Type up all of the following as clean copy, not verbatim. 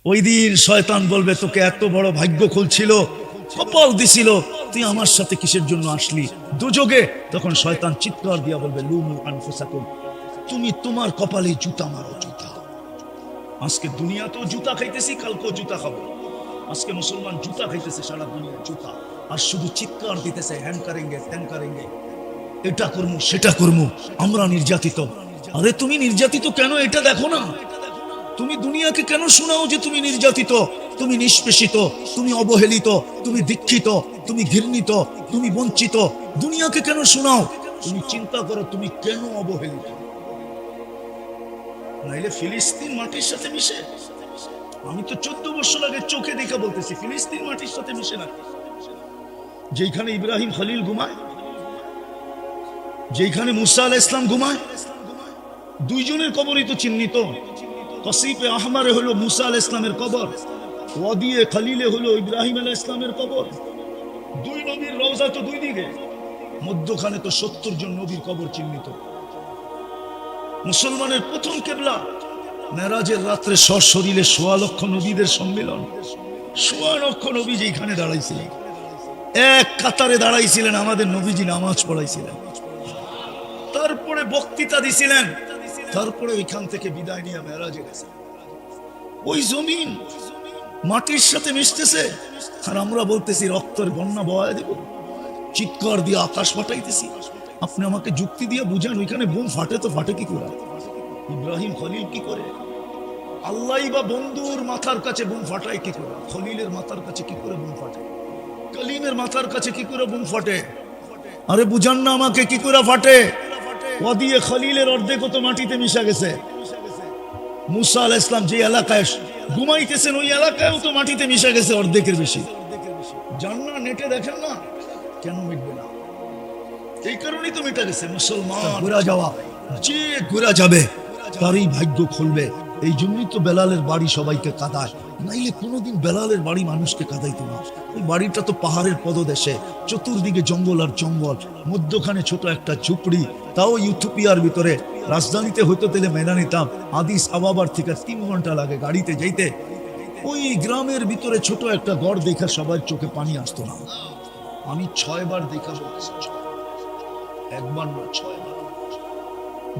ওই দিন শয়তান বলবে, তোকে এত বড় ভাগ্য খুলছিল, কপাল দিছিল, তুই আমার সাথে কিসের জন্য আসলি দুযোগে? তখন শয়তান চিৎকার দিয়া বলবে, লুমু আনফুসাকুম, তুমি তোমার কপালে জুতা মারো, জুতা। আজকে দুনিয়াতেও জুতা খাইতেছি, কালকেও জুতা খাবো। আজকে মুসলমান জুতা খাইতেছে, সারা দুনিয়া জুতা, আর শুধু চিৎকার দিতেছে, হ্যান কারেঙ্গে ত্যান কারেঙ্গে, এটা করবো সেটা করবো, আমরা নির্যাতিত। আরে তুমি নির্যাতিত কেন এটা দেখো না? তুমি দুনিয়াকে কেন শোনাও যে তুমি নির্যাতিত, তুমি নিষ্পেষিত, তুমি অবহেলিত, তুমি দীক্ষিত, তুমি ঘৃণিত, তুমি বঞ্চিত? দুনিয়াকে কেন শোনাও? তুমি চিন্তা করো তুমি কেন অবহেলিত। নাইলে ফিলিস্তিন মাটির সাথে মিশে? আমি তো 14 বছর আগে চোখে দেখা বলতেছি, ফিলিস্তিন মাটির সাথে মিশে না। যেখানে ইব্রাহিম খলিল ঘুমায়, যেখানে মুসা আলাইহিস সালাম ঘুমায়, দুইজনের কবরই তো চিহ্নিত। কসিফে আহমারে হলো মুসা আলাইহিস সালামের কবর, ওয়াদিয়ে খলিলে হলো ইব্রাহিম আলাইহিস সালামের কবর। দুই নবীর রওজা তো দুই দিকে, মধ্যখানে তো 70 জন নবীর কবর চিহ্নিত। মুসলমানের প্রথম কেবলা, মেরাজের রাত্রে সশরীরে 1.25 লক্ষ নবীদের সম্মেলন। 1.25 লক্ষ নবী যেখানে দাঁড়াইছিলেন, এক কাতারে দাঁড়াইছিলেন, আমাদের নবীজি নামাজ পড়াইছিলেন, তারপরে বক্তৃতা দিছিলেন, তারপরে ওইখান থেকে বিদায় নিয়ে মেরাজে গেছে। ওই জমিন মাটির সাথে মিশতেছে, আর আমরা বলতেছি রক্তের বন্যা বহায় দেব, চিৎকার দিয়ে আকাশ ফাটাইতেছি। আপনি আমাকে যুক্তি দিয়ে বুঝান, ওইখানে বোম ফাটে তো ফাটে কি করে? ইব্রাহিম খলিল কি করে? আল্লাহ বা বন্ধুর মাথার কাছে বোম ফাটায় কি করে? খলিলের মাথার কাছে কি করে বোম ফাটে? কলিমের মাথার কাছে কি করে বোম ফাটে? আরে বুঝান না আমাকে, কি করে ফাটে? ওয়াদিয়ে খলিলের অর্ধেক তো মাটিতে মিশা গেছে। মুসা আলাইহিস সালাম যে এলাকায় ঘুমাইতেছেন, ওই এলাকায়ও তো মাটিতে মিশা গেছে অর্ধেকের বেশি। জান না, নেটে দেখেন না, কেন মিটবে না? এই কারণেই তো মিটা গেছে। মুসলমান ঘুরা যাওয়া, যে ঘুরা যাবে তারই ভাগ্য খুলবে। এই জন্যই তো বেলালের বাড়ি সবাইকে কাঁদায়, নাইলে কোনোদিন বেলালের বাড়ি মানুষকে কাঁদাইতো না। ওই বাড়িটা তো পাহাড়ের পদদেশে, চতুর্দিকে জঙ্গল আর জঙ্গল, মধ্যখানে ছোট একটা ঝুপড়ি, তাও ইথিওপিয়ার ভিতরে। রাজধানীতে হইতো তেলে মেনে নিতাম, আদিস আবাবার থেকে 3 ঘন্টা লাগে গাড়িতে যাইতে। ওই গ্রামের ভিতরে ছোট একটা গড় দেখা সবার চোখে পানি আসতো না। আমি 6 বার দেখা বলতেছি, একবার না 6 বার।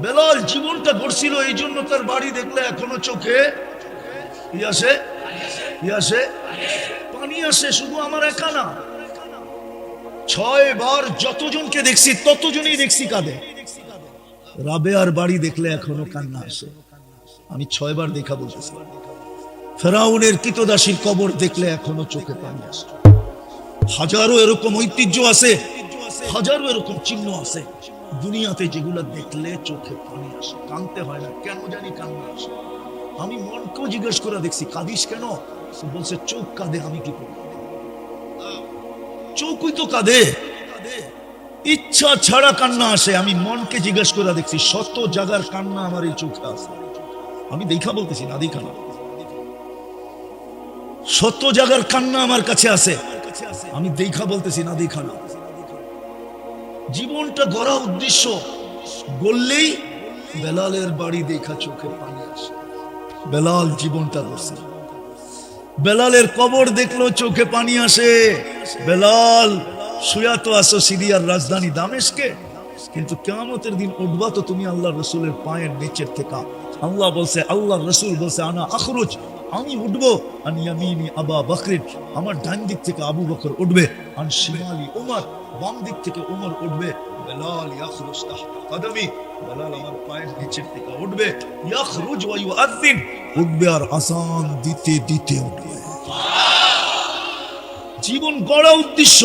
বেলাল জীবনটা গড়ছিল, এই জন্য তার বাড়ি দেখলে এখনো চোখে পানি আসে। শুধু আমার একা না, 6 বার যতজনকে দেখছি ততজনই দেখছি কাঁদে। রাবেয়ার বাড়ি দেখলে এখনো কান্না আসে। আমি 6 বার দেখা বলতেছি। ফেরাউনের কৃতদাসীর কবর দেখলে এখনো চোখে পানি আসে। হাজারো এরকম ঐতিহ্য আছে, হাজারো এরকম চিহ্ন আছে দুনিয়াতে, যেগুলো দেখলে চোখে পানি আসে, কাঁদতে হয় না, কেন জানি কান্না আসে। আমি মনকেও জিজ্ঞেস করে দেখছি, কাঁদিস কেন? বলছে চোখ কাঁদে, আমি কি করি? চোখই তো কাঁদে, ইচ্ছা ছাড়া কান্না আসে। আমি মনকে জিজ্ঞেস করে দেখছি, 100 জায়গার কান্না আমার এই চোখে আছে। আমি দেখা বলতেছি না, দেখা না, 100 জায়গার কান্না আমার কাছে আছে। আমি দেখা বলতেছি না, দেখা না। জীবনটা গড়া উদ্দেশ্য, বললেই বেলালের বাড়ি দেখা চোখে পানি আসে। বেলাল জীবনটা গড়ছে, বেলালের কবর দেখলো চোখে পানি আসে। বেলাল শুয়া তো আসো সিরিয়ার রাজধানী দামেস্কে, কিন্তু কিয়ামতের দিন উঠবা তো তুমি আল্লাহ রসুলের পায়ের নিচের থেকে। আল্লাহ বলছে, আল্লাহ রসুল বলছে, আনা আখরুজ, আমি উঠবো, আন ইয়ামিনি আবা বকর, আমার ডান দিক থেকে আবু বকর উঠবে, আন শিমালি উমর, বাম দিক থেকে উমর উঠবে। বেলাল ইয়াখরুজ তাহতা কদমি, বেলাল আমার পায়ের নিচের থেকে উঠবে। ইয়াখরুজ ওয়া ইউআযিন, উঠবে আর আযান দিতে দিতে উঠবে। জীবন গড়া উদ্দেশ্য,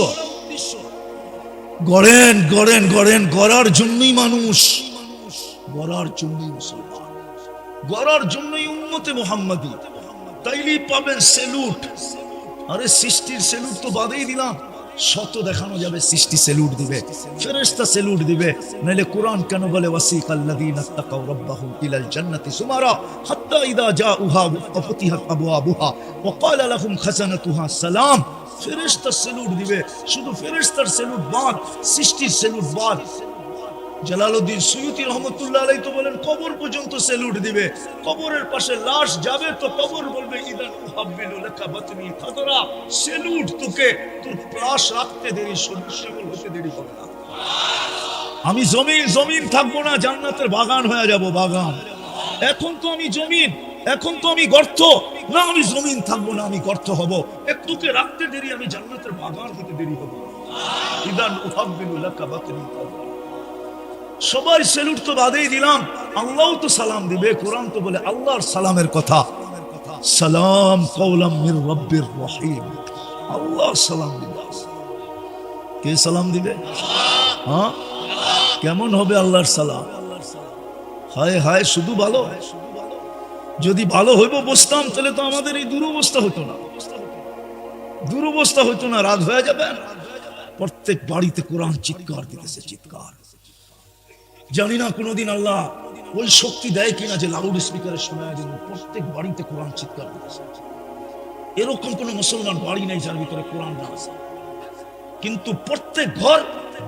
গড়েন গড়েন গড়েন, গড়ার জন্যই মানুষ, গড়ার জন্যই মুসলমান, গড়ার জন্যই উম্মতে মুহাম্মাদি। তাইলেই পাবেন সেলুট। আরে সৃষ্টির সেলুট তো বাদেই দিলাম, শত দেখানো যাবে সৃষ্টি সেলুট দিবে, ফেরেশতা সেলুট দিবে। নাইলে কোরআন কেন বলে, ওয়াসিকাল্লাযীনা তাকাউ রাব্বাহুম ইলাল জান্নাতি সুমারা হাত্তা ইযা জাউহা ওয়া ফুতিহাত আবওয়াবুহা ওয়া ক্বালা লাহুম খাজানাতুহা সালাম। ফেরেশতা সেলুট দিবে, শুধু ফেরেশতার সেলুট বাদ, সৃষ্টির সেলুট বাদ। জালালউদ্দিন সুয়ুতি রহমতুল্লাহ আলাইহি তো বলেন কবর পর্যন্ত সেলুট দিবে, কবরের পাশে লাশ যাবে তো কবর বলবে ইদান উহাব্বিলু লাকা বাতনি খাদরা, সেলুট তোকে, তোর লাশ রাখতে দেরি, সবুজ হতে দেরি হবে না। আমি জমিন থাকবো না, জান্নাতের বাগান হয়ে যাব, বাগান। এখন তো আমি জমিন, এখন তো আমি গর্ত, না আমি জমিন থাকবো না, আমি গর্ত হব। একটুকে রাখতে দেরি, আমি জান্নাতের বাগান হতে দেরি হব। ইদান উহাব্বিলু লাকা বাতনি খাদরা। সবাই সেলুট তো বাদেই দিলাম, আল্লাহ তো সালাম দিবে। কোরআন তো বলে আল্লাহর সালামের কথা, সালাম কওলাম মির রাব্বির রহিম। আল্লাহ সালাম দিবে। কে সালাম দিবে? হ্যাঁ, কেমন হবে আল্লাহর সালাম? হায় হায়, শুধু ভালো। যদি ভালো হইব বসতাম তাহলে তো আমাদের এই দুরবস্থা হতো না, দুরবস্থা হতো না। রাগ হয়ে যাবেন। প্রত্যেক বাড়িতে কোরআন চিৎকার দিতেছে, চিৎকার। জানি না কোনদিন আল্লাহ ওই শক্তি দেয় কিনা যে লাউড স্পিকারে শোনা দিন প্রত্যেক বাড়িতে কোরআন চিৎকার দিতেছে। এরকম কোন মুসলমান বাড়ি নাই যার ভিতরে কোরআন না আছে। কিন্তু প্রত্যেক ঘর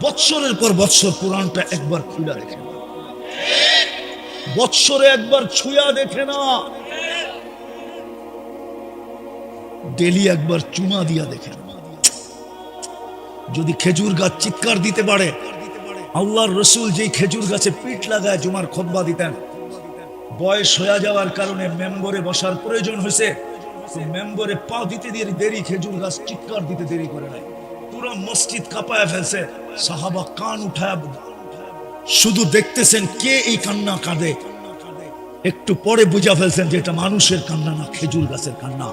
বৎসরের পর বৎসর কোরআনটা একবার খুলে দেখে না, বৎসরে একবার ছুঁয়া দেখে না, ডেলি একবার চুমা দিয়া দেখে না। যদি খেজুর গাছ চিৎকার দিতে পারে, আল্লাহর রসুল যেই খেজুর গাছে পিঠ লাগায় জুমার খুতবা দিতেন, বয়স হয়ে যাওয়ার কারণে মেম্বরে বসার প্রয়োজন হয়েছে, মেম্বরে পা দিতে দেরি, খেজুর গাছ চিৎকার দিতে দেরি করে নাই। পুরো মসজিদ কাঁপায় ফেলছে, সাহাবা কান উঠায় শুধু দেখতেছেন কে এই কান্না কাঁদে। একটু পরে বুঝা ফেলছেন যে এটা মানুষের কান্না না, খেজুর গাছের কান্না।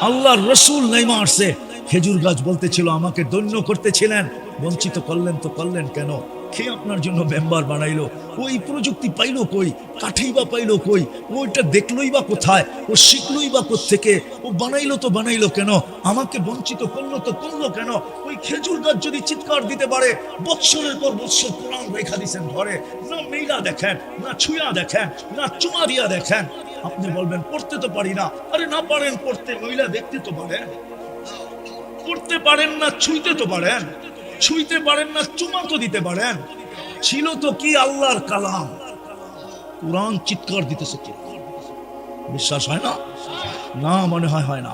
আল্লাহর রসুল নেইমা আসছে, খেজুর গাছ বলতেছিল আমাকে দৈন্য করতেছিলেন, বঞ্চিত করলেন তো করলেন কেন? কে আপনার জন্য মেম্বার বানাইলো? ওই প্রযুক্তি পাইলো কই? কাঠেই বা পাইলো কই? ওইটা দেখলোই বা কোথায়? ও শিখলোই বা কোত্থেকে? ও বানাইলো তো বানাইলো কেন? আমাকে বঞ্চিত করলো তো করলো কেন? ওই খেজুর গাছ যদি চিৎকার দিতে পারে, বৎসরের পর বৎসর কোরআন রেখা দিয়েছেন ঘরে, না মেইলা দেখেন, না ছুঁয়া দেখেন, না চুমা দিয়া দেখেন। আপনি বলবেন পড়তে তো পারি না। আরে না পারেন পড়তে, মহিলা দেখতে তো পারেন। পড়তে পারেন না, ছুঁইতে তো পারেন। ছুঁইতে পারেন না, চুমা তো দিতে পারেন। ছিল তো কি আল্লাহর কালাম, কোরআন চিৎকার দিতেছে। বিশ্বাস হয় না? না, মনে হয় হয় না।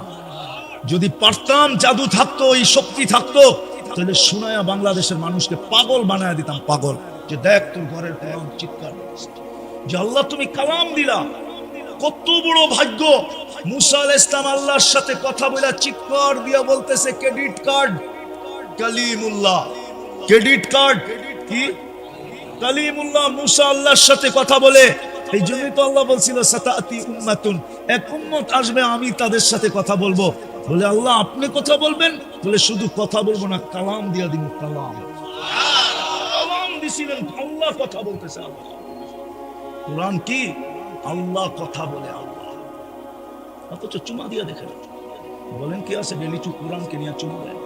যদি পারতাম, জাদু থাকতো, এই শক্তি থাকতো, তাহলে শুনায়া বাংলাদেশের মানুষকে পাগল বানায় দিতাম, পাগল। যে দেখ তোর ঘরের কোরআন চিৎকার দিতেছে, যে আল্লাহ তুমি কালাম দিলা। কত বড় ভাগ্য! মুসা আলাইহিস সালাম আল্লাহর সাথে কথা বলে চিৎকার দিয়া বলতেছে credit card, Kalimullah. Credit card কি? কালিমুল্লাহ। মুসা আল্লাহর সাথে কথা বলে, এই জন্যই তো আল্লাহ বলছিল সাতাতি উম্মাতুন, এক উম্মত আসবে আমি তাদের সাথে কথা বলবো। বলে আল্লাহ আপনি কথা বলবেন? বলে শুধু কথা বলবো না, কালাম দিয়া দিব। কালাম, কালাম দিছিলেন, আল্লাহ কথা বলতেছে। আল্লাহ কোরআন কি? আল্লাহ কথা বলে, আল্লাহ। অথচ চুমা দিয়া দেখেন। বলেন কি আছে ডেলি কোরআনকে নিয়ে চুমা দেয়?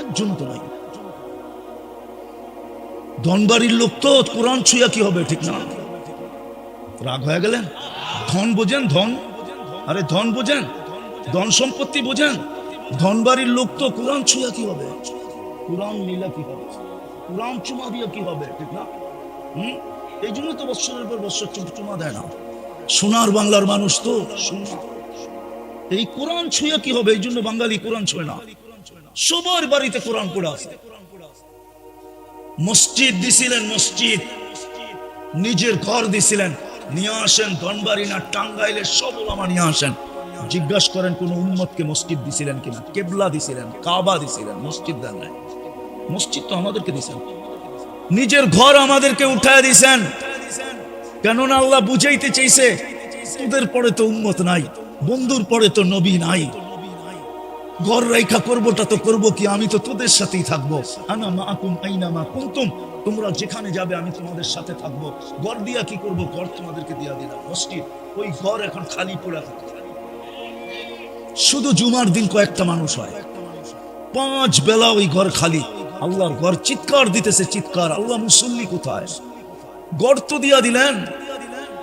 একজন তো নাই। ধনবাড়ির লোক তো কোরআন ছুঁয়া কি হবে, ঠিক না? রাগ হয়ে গেলেন? ধন বোঝেন? ধন, আরে ধন বোঝেন, ধন সম্পত্তি বোঝেন? ধনবাড়ির লোক তো কোরআন ছুঁয়া কি হবে, কোরআন নীলা কি হবে, কোরআন চুমা দিয়া কি হবে, ঠিক না? এই জন্য তো বৎসরের পর বৎসর চুমা দেয় না। সোনার বাংলার মানুষ তো সোনা, এই কোরআন ছুঁয়া কি হবে? এই জন্য বাঙালি কোরআন ছুঁয় না। সবার বাড়িতে কোরআন পড়ে আছে। মসজিদ দিছিলেন, মসজিদ নিজের ঘর দিছিলেন, নিয়ে আসেন ধনবাড়ি না টাঙ্গাইলের সব ওলামা নিয়ে আসেন, জিজ্ঞাসা করেন কোন উম্মতকে মসজিদ দিছিলেন কিনা? কেবলা দিছিলেন, কাবা দিছিলেন, মসজিদ দেন নাই। মসজিদ তো আমাদেরকে দিছেন, নিজের ঘর আমাদেরকে উঠায় দিছেন। কেননা আল্লাহ বুঝাইতে চাইছে তোদের পরে তো উম্মত নাই, বন্ধুর পরে তো নবী নাই। ঘর রাইখা করবোটা তো করবো কি, আমি তো তোদের সাথেই থাকবো। আনা মাআকুম আইনামা কুনতুম, তোমরা যেখানে যাবে আমি তোমাদের সাথে থাকবো। ঘর দিয়া কি করবো? ঘর তোমাদেরকে দিয়া দিলাম, মসজিদ। ওই ঘর এখন খালি পড়ে থাকে। শুধু জুমার দিন কয়েকটা মানুষ হয়, 5 বেলা ওই ঘর খালি। আল্লাহর ঘর চিৎকার দিতেছে, চিৎকার। আল্লাহ মুসল্লি কোথায়? ঘর তো দিয়া দিলেন,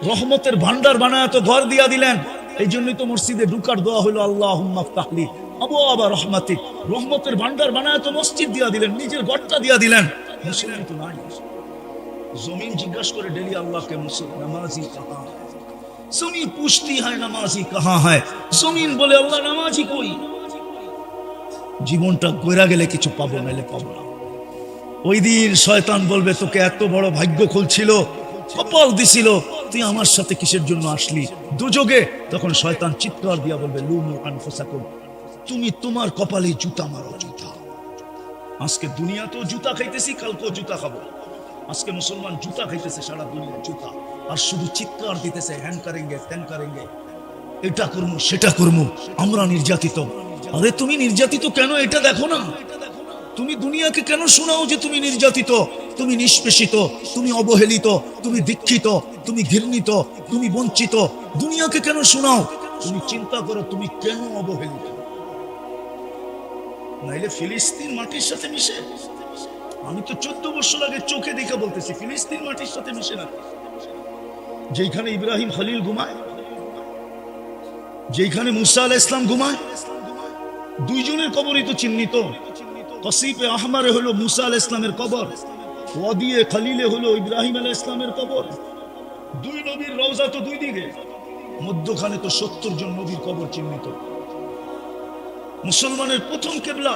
রহমতের ভান্ডার বানায় তো ঘর দিয়া দিলেন। এই জন্যই তো মসজিদে ঢুকার দোয়া হলো আল্লাহুম্মা ফতাহলি আবওয়াবা রাহমাতিক, রহমতের ভান্ডার বানায় তো মসজিদ দিয়া দিলেন, নিজের ঘরটা দিয়া দিলেন। মুসল্লি তো নাই। जमीन जिज्ञासा करे डेली अल्लाह के नमाजी कहाँ है, जमीन पूछती है नमाजी कहाँ है, जमीन बोले अल्लाह नमाजी कोई। জীবনটা গইরা গেলে কিছু পাবো, নাইলে পাবো না। ওই দিন শয়তান বলবে তোকে এত বড় ভাগ্য খুলছিল, কপাল দিছিল, তুই আমার সাথে কিসের জন্য আসলি দুযোগে। তখন শয়তান চিৎকার দিয়া বলবে লুমু আনফুসাকুম, তুমি তোমার কপালে জুতা মারো, জুতা। আজকে দুনিয়াতেও জুতা খাইতেছি, কালকেও জুতা খাবো। আজকে মুসলমান জুতা খাইতেছে, সারা দুনিয়া জুতা, আর শুধু চিৎকার দিতেছে হ্যান করেঙ্গে ত্যান করেঙ্গে, এটা করবো সেটা করবো, আমরা নির্যাতিত। আরে তুমি নির্যাতিত কেন এটা দেখো না। তুমি দুনিয়াকে কেন শোনাও যে তুমি নির্যাতিত, তুমি নিষ্পেষিত, তুমি অবহেলিত, তুমি দীক্ষিত, তুমি ঘৃণিত, তুমি বঞ্চিত। দুনিয়াকে কেন শোনাও? তুমি চিন্তা করো তুমি কেন অবহেলিত। নাইলে ফিলিস্তিন মাটির সাথে মিশে। আমি তো 14 বছর আগে চোখে দেখে বলতেছি ফিলিস্তিন মাটির সাথে মিশে না। যেখানে ইব্রাহিম খলিল ঘুমায়, যেখানে মুসা আলাইহিস সালাম ঘুমায়, দুইজনের কবরই তো চিহ্নিত। কসিফে আহমারে হলো মুসা আলাইহিস সালামের কবর, ওয়াদিয়ে খলিলে হলো ইব্রাহিম আলাইহিস সালামের কবর। দুই নবীর রওজা তো দুই দিকে, মধ্যখানে তো 70 জন নবীর কবর চিহ্নিত। মুসলমানের প্রথম কিবলা,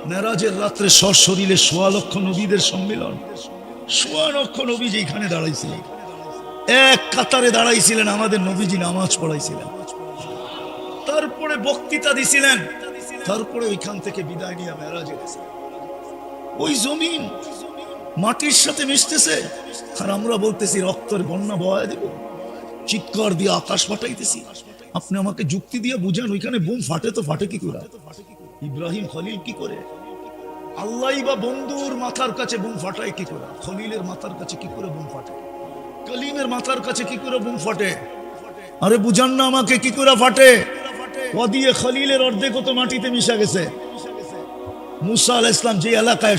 মেরাজের রাত্রে সশরীরে 1.25 লক্ষ নবীদের সম্মেলন। 1.25 লক্ষ নবী যেখানে দাঁড়াইছিলেন, এক কাতারে দাঁড়াইছিলেন, আমাদের নবীজি নামাজ পড়াইছিলেন, তারপরে বক্তৃতা দিছিলেন, তারপরে ওইখান থেকে বিদায় নিয়ে মেরাজে গেছেন। ওই জমিন মাটির সাথে মিশতেছে, আর আমরা বলতেছি রক্তের বন্যা বহায় দেব, চিৎকার দিয়ে আকাশ ফাটাইতেছি। আপনি আমাকে যুক্তি দিয়ে বুঝান, ওইখানে বোম ফাটে তো ফাটে কি করে? ইব্রাহিম খলিল কি করে? আল্লাহ বা বন্ধুর মাথার কাছে বোম ফাটায় কি করে? খলিলের মাথার কাছে কি করে বোম ফাটে? কলিমের মাথার কাছে কি করে বোম ফাটে? আরে বুঝান না আমাকে, কি করে ফাটে? ওয়াদিয়ে খলিলের অর্ধেক তো মাটিতে মিশা গেছে। মুসা আলাইহিস সালাম যে এলাকায়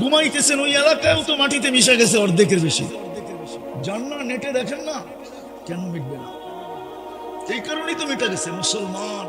ঘুমাইতেছেন, ওই এলাকায়ও তো মাটিতে মিশা গেছে অর্ধেকের বেশি। জান না, নেটে দেখেন না, কেন মিটবে না? এই কারণেই তো মিটা গেছে। মুসলমান